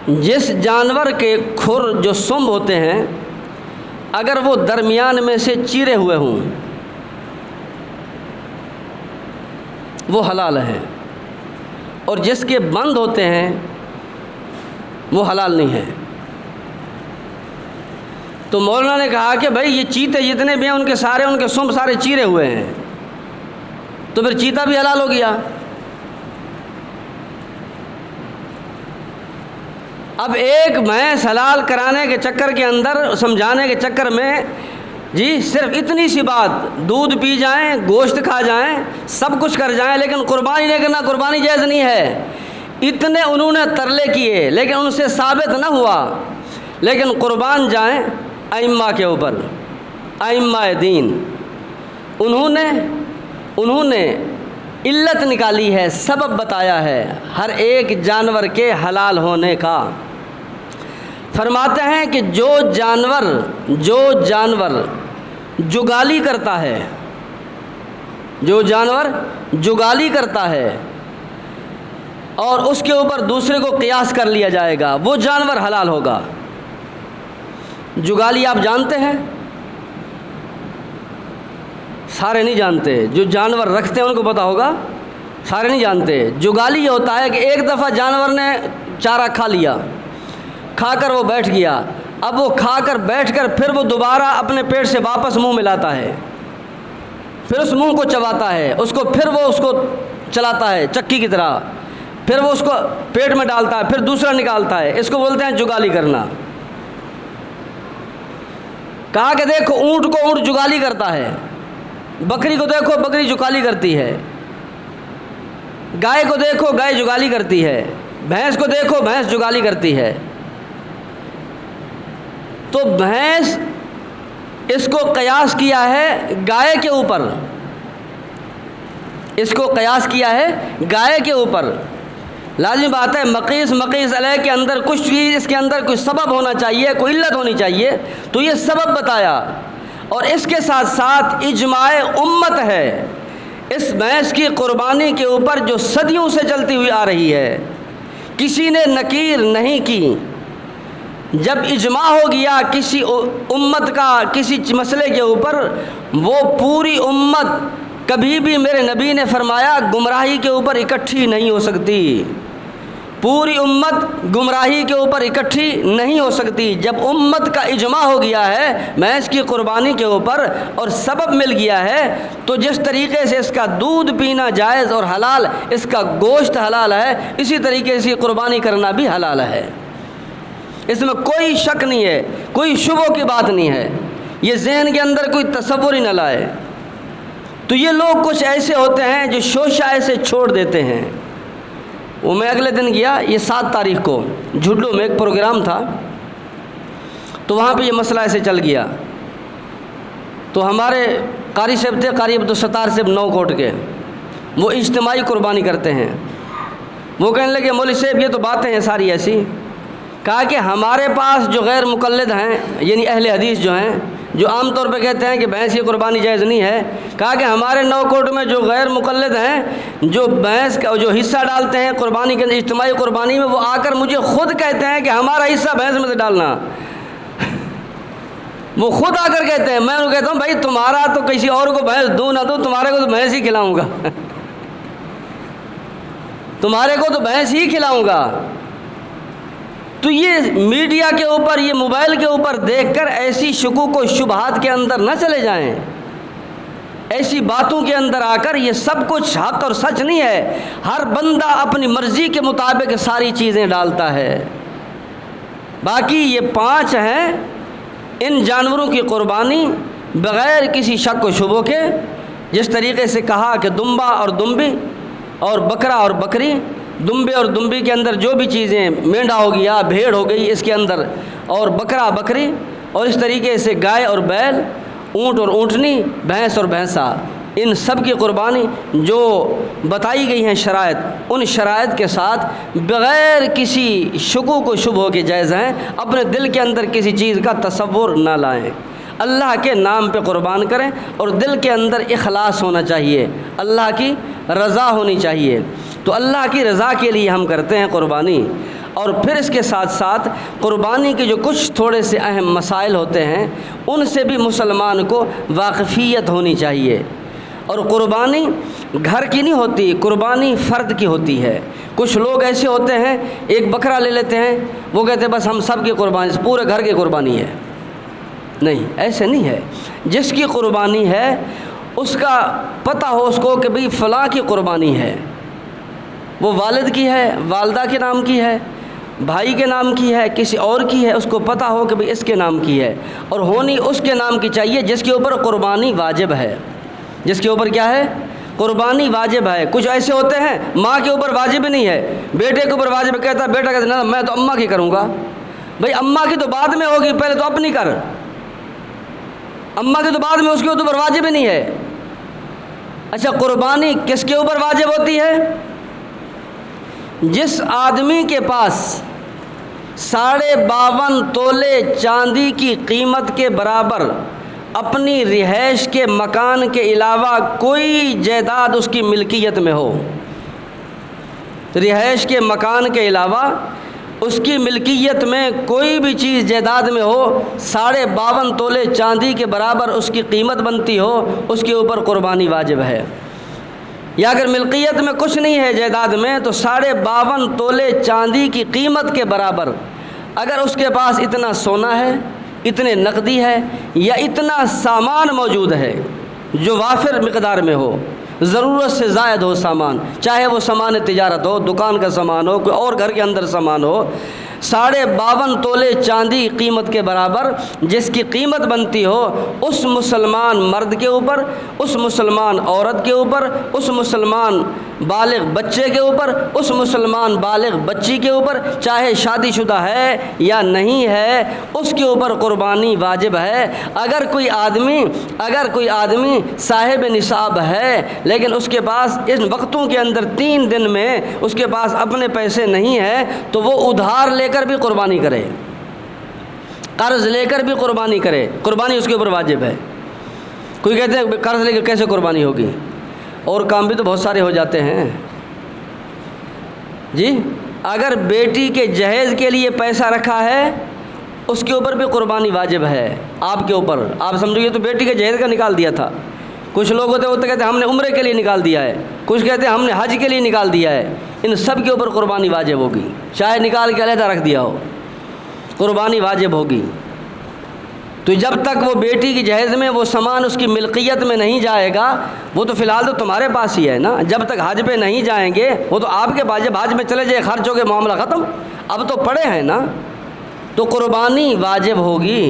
جس جانور کے کھر جو سنب ہوتے ہیں اگر وہ درمیان میں سے چیرے ہوئے ہوں وہ حلال ہے، اور جس کے بند ہوتے ہیں وہ حلال نہیں ہے۔ تو مولانا نے کہا کہ بھئی یہ چیتے جتنے بھی ہیں ان کے سنب سارے چیرے ہوئے ہیں، تو پھر چیتا بھی حلال ہو گیا۔ اب ایک بھینس حلال کرانے کے چکر کے اندر، سمجھانے کے چکر میں جی صرف اتنی سی بات، دودھ پی جائیں، گوشت کھا جائیں، سب کچھ کر جائیں، لیکن قربانی نہیں کرنا، قربانی جائز نہیں ہے، اتنے انہوں نے ترلے کیے لیکن ان سے ثابت نہ ہوا، لیکن قربان جائیں ائمہ کے اوپر، ائمہ دین، انہوں نے علت نکالی ہے، سبب بتایا ہے ہر ایک جانور کے حلال ہونے کا۔ فرماتے ہیں کہ جو جانور جگالی کرتا ہے، جو جانور جگالی کرتا ہے اور اس کے اوپر دوسرے کو قیاس کر لیا جائے گا، وہ جانور حلال ہوگا۔ جگالی آپ جانتے ہیں؟ سارے نہیں جانتے، جو جانور رکھتے ہیں ان کو پتہ ہوگا، سارے نہیں جانتے۔ جگالی یہ ہوتا ہے کہ ایک دفعہ جانور نے چارہ کھا لیا، کھا کر وہ بیٹھ گیا، اب وہ کھا کر بیٹھ کر پھر وہ دوبارہ اپنے پیٹ سے واپس منہ میں لاتا ہے، پھر اس منہ کو چباتا ہے، اس کو چلاتا ہے چکی کی طرح، پھر وہ اس کو پیٹ میں ڈالتا ہے، پھر دوسرا نکالتا ہے، اس کو بولتے ہیں جگالی کرنا۔ کہا کہ دیکھو اونٹ کو اونٹ جگالی کرتا ہے، بکری کو دیکھو بکری جگالی کرتی ہے، گائے کو دیکھو گائے جگالی کرتی ہے، بھینس کو دیکھو بھینس جگالی کرتی ہے۔ تو بھینس اس کو قیاس کیا ہے گائے کے اوپر، اس کو قیاس کیا ہے گائے کے اوپر۔ لازمی بات ہے مقیس علیہ کے اندر کچھ چیز، اس کے اندر کوئی سبب ہونا چاہیے، کوئی علت ہونی چاہیے، تو یہ سبب بتایا، اور اس کے ساتھ ساتھ اجماع امت ہے اس بھینس کی قربانی کے اوپر جو صدیوں سے چلتی ہوئی آ رہی ہے، کسی نے نکیر نہیں کی، جب اجماع ہو گیا کسی امت کا کسی مسئلے کے اوپر، وہ پوری امت کبھی بھی میرے نبی نے فرمایا گمراہی کے اوپر اکٹھی نہیں ہو سکتی، پوری امت گمراہی کے اوپر اکٹھی نہیں ہو سکتی۔ جب امت کا اجماع ہو گیا ہے بھینس کی قربانی کے اوپر اور سبب مل گیا ہے، تو جس طریقے سے اس کا دودھ پینا جائز اور حلال، اس کا گوشت حلال ہے، اسی طریقے سے قربانی کرنا بھی حلال ہے۔ اس میں کوئی شک نہیں ہے، کوئی شبہ کی بات نہیں ہے، یہ ذہن کے اندر کوئی تصور ہی نہ لائے۔ تو یہ لوگ کچھ ایسے ہوتے ہیں جو شوشہ ایسے چھوڑ دیتے ہیں۔ وہ میں اگلے دن گیا، یہ 7 تاریخ کو جھڈو میں ایک پروگرام تھا، تو وہاں پہ یہ مسئلہ ایسے چل گیا۔ تو ہمارے قاری صاحب تھے، قاری عبدالستار صاحب نو کوٹ کے، وہ اجتماعی قربانی کرتے ہیں۔ وہ کہنے لگے مولوی صاحب یہ تو باتیں ہیں ساری ایسی۔ کہا کہ ہمارے پاس جو غیر مقلد ہیں، یعنی اہل حدیث جو ہیں، جو عام طور پہ کہتے ہیں کہ بھینس کی قربانی جائز نہیں ہے، کہا کہ ہمارے نو کوٹ میں جو غیر مقلد ہیں، جو بھینس کا جو حصہ ڈالتے ہیں قربانی کے اجتماعی قربانی میں، وہ آ کر مجھے خود کہتے ہیں کہ ہمارا حصہ بھینس میں سے ڈالنا۔ وہ خود آ کر کہتے ہیں، میں انہوں کہتا ہوں بھائی تمہارا تو کسی اور کو بھینس دوں نہ دوں، تمہارے کو تو بھینس ہی کھلاؤں گا، تمہارے کو تو بھینس ہی کھلاؤں گا۔ تو یہ میڈیا کے اوپر، یہ موبائل کے اوپر دیکھ کر ایسی شکوک و شبہات کے اندر نہ چلے جائیں، ایسی باتوں کے اندر آ کر یہ سب کچھ حق اور سچ نہیں ہے۔ ہر بندہ اپنی مرضی کے مطابق ساری چیزیں ڈالتا ہے۔ باقی یہ 5 ہیں، ان جانوروں کی قربانی بغیر کسی شک و شبہ کے، جس طریقے سے کہا کہ دمبا اور دمبی اور بکرا اور بکری، دمبے اور دمبی کے اندر جو بھی چیزیں، مینڈا ہو گیا، بھیڑ ہو گئی اس کے اندر، اور بکرا بکری، اور اس طریقے سے گائے اور بیل، اونٹ اور اونٹنی، بھینس اور بھینسا، ان سب کی قربانی جو بتائی گئی ہیں شرائط، ان شرائط کے ساتھ بغیر کسی شکوک و شبہ کے جائز ہیں۔ اپنے دل کے اندر کسی چیز کا تصور نہ لائیں، اللہ کے نام پہ قربان کریں، اور دل کے اندر اخلاص ہونا چاہیے، اللہ کی رضا ہونی چاہیے۔ تو اللہ کی رضا کے لیے ہم کرتے ہیں قربانی۔ اور پھر اس کے ساتھ ساتھ قربانی کے جو کچھ تھوڑے سے اہم مسائل ہوتے ہیں، ان سے بھی مسلمان کو واقفیت ہونی چاہیے۔ اور قربانی گھر کی نہیں ہوتی، قربانی فرد کی ہوتی ہے۔ کچھ لوگ ایسے ہوتے ہیں، ایک بکرا لے لیتے ہیں، وہ کہتے ہیں بس ہم سب کی قربانی، پورے گھر کی قربانی ہے۔ نہیں، ایسے نہیں ہے۔ جس کی قربانی ہے اس کا پتہ ہو اس کو کہ بھئی فلاں کی قربانی ہے، وہ والد کی ہے، والدہ کے نام کی ہے، بھائی کے نام کی ہے، کسی اور کی ہے، اس کو پتہ ہو کہ بھئی اس کے نام کی ہے، اور ہونی اس کے نام کی چاہیے جس کے اوپر قربانی واجب ہے۔ جس کے اوپر کیا ہے؟ قربانی واجب ہے۔ کچھ ایسے ہوتے ہیں ماں کے اوپر واجب نہیں ہے، بیٹے کے اوپر واجب ہے، کہتا ہے بیٹا کہتا ہے میں تو اماں کی کروں گا۔ بھئی اماں کی تو بعد میں ہوگی، پہلے تو اپنی کر۔ اماں کی تو بعد میں، اس کے اوپر واجب ہی نہیں ہے۔ اچھا، قربانی کس کے اوپر واجب ہوتی ہے؟ جس آدمی کے پاس 52.5 تولے چاندی کی قیمت کے برابر اپنی رہائش کے مکان کے علاوہ کوئی جائیداد اس کی ملکیت میں ہو، رہائش کے مکان کے علاوہ اس کی ملکیت میں کوئی بھی چیز جائیداد میں ہو، 52.5 تولے چاندی کے برابر اس کی قیمت بنتی ہو، اس کے اوپر قربانی واجب ہے۔ یا اگر ملکیت میں کچھ نہیں ہے جائیداد میں، تو 52.5 تولے چاندی کی قیمت کے برابر اگر اس کے پاس اتنا سونا ہے، اتنے نقدی ہے، یا اتنا سامان موجود ہے جو وافر مقدار میں ہو، ضرورت سے زائد ہو سامان، چاہے وہ سامان تجارت ہو، دکان کا سامان ہو، کوئی اور گھر کے اندر سامان ہو، 52.5 تولے چاندی قیمت کے برابر جس کی قیمت بنتی ہو، اس مسلمان مرد کے اوپر، اس مسلمان عورت کے اوپر، اس مسلمان بالغ بچے کے اوپر، اس مسلمان بالغ بچی کے اوپر، چاہے شادی شدہ ہے یا نہیں ہے، اس کے اوپر قربانی واجب ہے۔ اگر کوئی آدمی صاحب نصاب ہے لیکن اس کے پاس ان وقتوں کے اندر 3 دن میں اس کے پاس اپنے پیسے نہیں ہیں، تو وہ ادھار لے کر بھی قربانی کرے، قرض لے کر بھی قربانی کرے، قربانی اس کے اوپر واجب ہے۔ کوئی کہتے ہیں قرض لے کر کیسے قربانی ہوگی، اور کام بھی تو بہت سارے ہو جاتے ہیں جی۔ اگر بیٹی کے جہیز کے لیے پیسہ رکھا ہے، اس کے اوپر بھی قربانی واجب ہے آپ کے اوپر. آپ سمجھو یہ تو بیٹی کے جہیز کا نکال دیا تھا. کچھ لوگ ہوتے کہتے ہیں ہم نے عمرے کے لیے نکال دیا ہے, کچھ کہتے ہیں ہم نے حج کے لیے نکال دیا ہے. ان سب کے اوپر قربانی واجب ہوگی, چاہے نکال کے علیحدہ رکھ دیا ہو, قربانی واجب ہوگی. تو جب تک وہ بیٹی کی جہیز میں وہ سامان اس کی ملکیت میں نہیں جائے گا, وہ تو فی الحال تو تمہارے پاس ہی ہے نا. جب تک حج پہ نہیں جائیں گے وہ تو آپ کے پاس, جب حج میں چلے جائے خرچ ہو کے معاملہ ختم. اب تو پڑے ہیں نا, تو قربانی واجب ہوگی,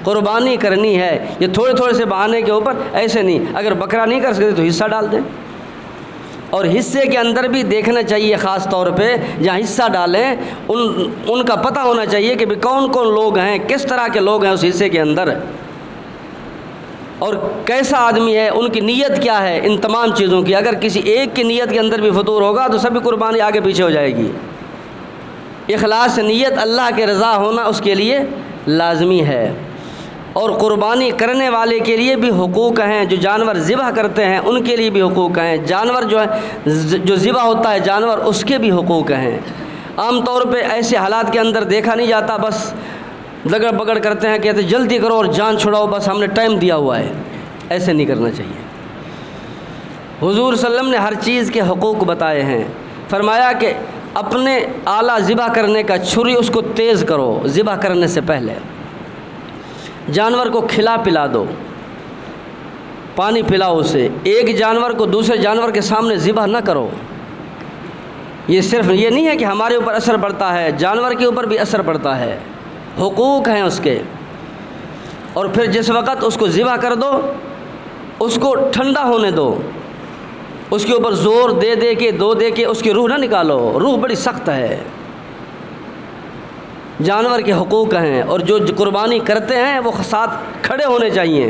قربانی کرنی ہے. یہ تھوڑے تھوڑے سے بہانے کے اوپر ایسے نہیں. اگر بکرا نہیں کر سکتے تو حصہ ڈال دیں. اور حصے کے اندر بھی دیکھنا چاہیے خاص طور پہ جہاں حصہ ڈالیں ان کا پتہ ہونا چاہیے کہ کون کون لوگ ہیں, کس طرح کے لوگ ہیں اس حصے کے اندر, اور کیسا آدمی ہے, ان کی نیت کیا ہے. ان تمام چیزوں کی اگر کسی ایک کی نیت کے اندر بھی فطور ہوگا تو سبھی قربانی آگے پیچھے ہو جائے گی. اخلاص نیت, اللہ کے رضا ہونا اس کے لیے لازمی ہے. اور قربانی کرنے والے کے لیے بھی حقوق ہیں. جو جانور ذبح کرتے ہیں ان کے لیے بھی حقوق ہیں. جانور جو ذبح ہوتا ہے جانور, اس کے بھی حقوق ہیں. عام طور پہ ایسے حالات کے اندر دیکھا نہیں جاتا, بس لگڑ بگڑ کرتے ہیں, کہتے جلدی کرو اور جان چھڑاؤ, بس ہم نے ٹائم دیا ہوا ہے. ایسے نہیں کرنا چاہیے. حضور صلی اللہ علیہ وسلم نے ہر چیز کے حقوق بتائے ہیں. فرمایا کہ اپنے آلہ ذبح کرنے کا چھری اس کو تیز کرو ذبح کرنے سے پہلے. جانور کو کھلا پلا دو, پانی پلاؤ اسے. ایک جانور کو دوسرے جانور کے سامنے ذبح نہ کرو. یہ صرف یہ نہیں ہے کہ ہمارے اوپر اثر پڑتا ہے, جانور کے اوپر بھی اثر پڑتا ہے. حقوق ہیں اس کے. اور پھر جس وقت اس کو ذبح کر دو اس کو ٹھنڈا ہونے دو. اس کے اوپر زور دے کے اس کی روح نہ نکالو. روح بڑی سخت ہے. جانور کے حقوق ہیں. اور جو قربانی کرتے ہیں وہ ساتھ کھڑے ہونے چاہیے.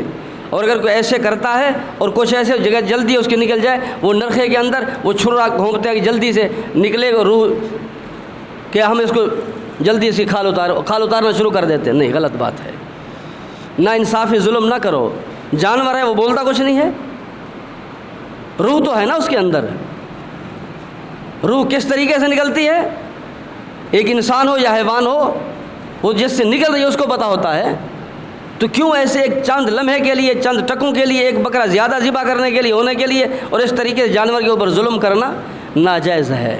اور اگر کوئی ایسے کرتا ہے اور کچھ ایسے جگہ جلدی اس کی نکل جائے, وہ نرخے کے اندر وہ چھرا گھونپتے ہیں کہ جلدی سے نکلے روح, کہ ہم اس کو جلدی سے کھال اتارنا شروع کر دیتے ہیں. نہیں, غلط بات ہے. نا انصافی ظلم نہ کرو. جانور ہے, وہ بولتا کچھ نہیں ہے, روح تو ہے نا اس کے اندر. روح کس طریقے سے نکلتی ہے, ایک انسان ہو یا حیوان ہو, وہ جس سے نکل رہی ہے اس کو پتہ ہوتا ہے. تو کیوں ایسے ایک چند لمحے کے لیے, چند ٹکوں کے لیے, ایک بکرا زیادہ ذبح کرنے کے لیے, ہونے کے لیے, اور اس طریقے سے جانور کے اوپر ظلم کرنا ناجائز ہے.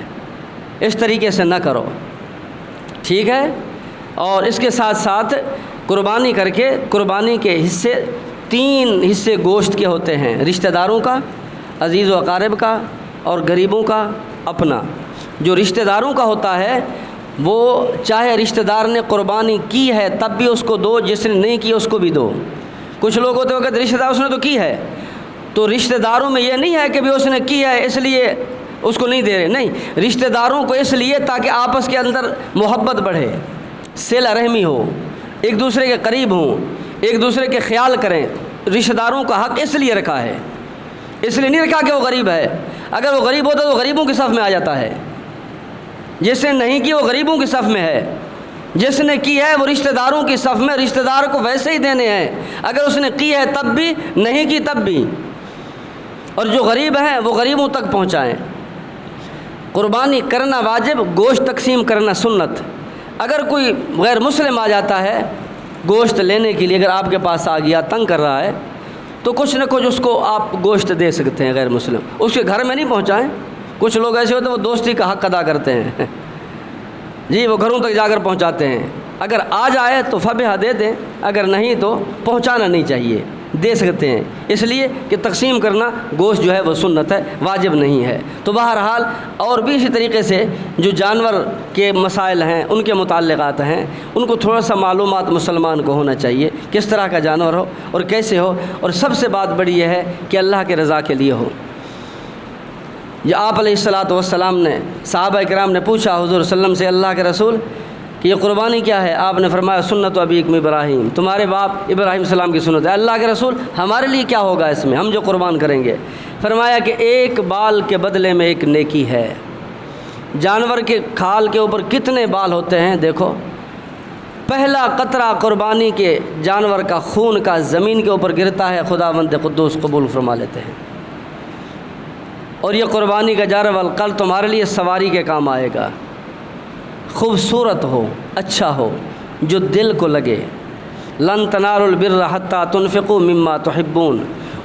اس طریقے سے نہ کرو, ٹھیک ہے. اور اس کے ساتھ ساتھ قربانی کر کے, قربانی کے حصے 3 حصے گوشت کے ہوتے ہیں. رشتہ داروں کا, عزیز و اقارب کا, اور غریبوں کا اپنا. جو رشتہ داروں کا ہوتا ہے وہ چاہے رشتہ دار نے قربانی کی ہے تب بھی اس کو دو, جس نے نہیں کی اس کو بھی دو. کچھ لوگ ہوتے وقت رشتہ دار اس نے تو کی ہے, تو رشتہ داروں میں یہ نہیں ہے کہ بھی اس نے کی ہے اس لیے اس کو نہیں دے رہے. نہیں, رشتہ داروں کو اس لیے تاکہ آپس کے اندر محبت بڑھے, صلہ رحمی ہو, ایک دوسرے کے قریب ہوں, ایک دوسرے کے خیال کریں. رشتہ داروں کا حق اس لیے رکھا ہے, اس لیے نہیں رکھا کہ وہ غریب ہے. اگر وہ غریب ہوتا تو غریبوں کی صف میں آ جاتا ہے. جس نے نہیں کی وہ غریبوں کی صف میں ہے, جس نے کی ہے وہ رشتہ داروں کی صف میں. رشتہ دار کو ویسے ہی دینے ہیں, اگر اس نے کی ہے تب بھی, نہیں کی تب بھی. اور جو غریب ہیں وہ غریبوں تک پہنچائیں. قربانی کرنا واجب, گوشت تقسیم کرنا سنت. اگر کوئی غیر مسلم آ جاتا ہے گوشت لینے کے لیے, اگر آپ کے پاس آ گیا تنگ کر رہا ہے, تو کچھ نہ کچھ اس کو آپ گوشت دے سکتے ہیں. غیر مسلم اس کے گھر میں نہیں پہنچائیں. کچھ لوگ ایسے ہوتے ہیں وہ دوستی کا حق ادا کرتے ہیں جی, وہ گھروں تک جا کر پہنچاتے ہیں. اگر آ جائے تو فبیہا دے دیں, اگر نہیں تو پہنچانا نہیں چاہیے, دے سکتے ہیں. اس لیے کہ تقسیم کرنا گوشت جو ہے وہ سنت ہے, واجب نہیں ہے. تو بہرحال اور بھی اسی طریقے سے جو جانور کے مسائل ہیں ان کے متعلقات ہیں, ان کو تھوڑا سا معلومات مسلمان کو ہونا چاہیے, کس طرح کا جانور ہو اور کیسے ہو. اور سب سے بات بڑی یہ ہے کہ اللہ کے رضا کے لیے ہو. یہ آپ علیہ الصلاۃ والسلام نے, صحابہ کرام نے پوچھا حضور صلی اللہ علیہ وسلم سے, اللہ کے رسول کہ یہ قربانی کیا ہے؟ آپ نے فرمایا سنت ابیکم ابراہیم, تمہارے باپ ابراہیم السلام کی سنت ہے. اللہ کے رسول ہمارے لیے کیا ہوگا اس میں, ہم جو قربان کریں گے؟ فرمایا کہ ایک بال کے بدلے میں ایک نیکی ہے. جانور کے کھال کے اوپر کتنے بال ہوتے ہیں دیکھو. پہلا قطرہ قربانی کے جانور کا خون کا زمین کے اوپر گرتا ہے, خداوند قدوس قبول فرما لیتے ہیں. اور یہ قربانی کا جانور کل تمہارے لیے سواری کے کام آئے گا. خوبصورت ہو, اچھا ہو, جو دل کو لگے۔ لن تنالوا البر حتی تنفقوا مما تحبون،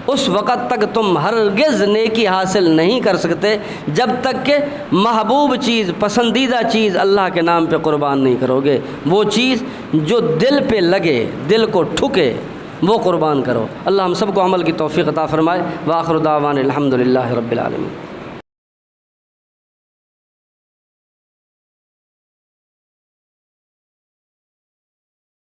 اس وقت تک تم ہرگز نیکی حاصل نہیں کر سکتے جب تک کہ محبوب چیز، پسندیدہ چیز اللہ کے نام پہ قربان نہیں کرو گے۔ وہ چیز جو دل پہ لگے، دل کو ٹھکے، وہ قربان کرو۔ اللہ ہم سب کو عمل کی توفیق عطا فرمائے۔ وآخر دعوانا الحمدللہ رب العالمین۔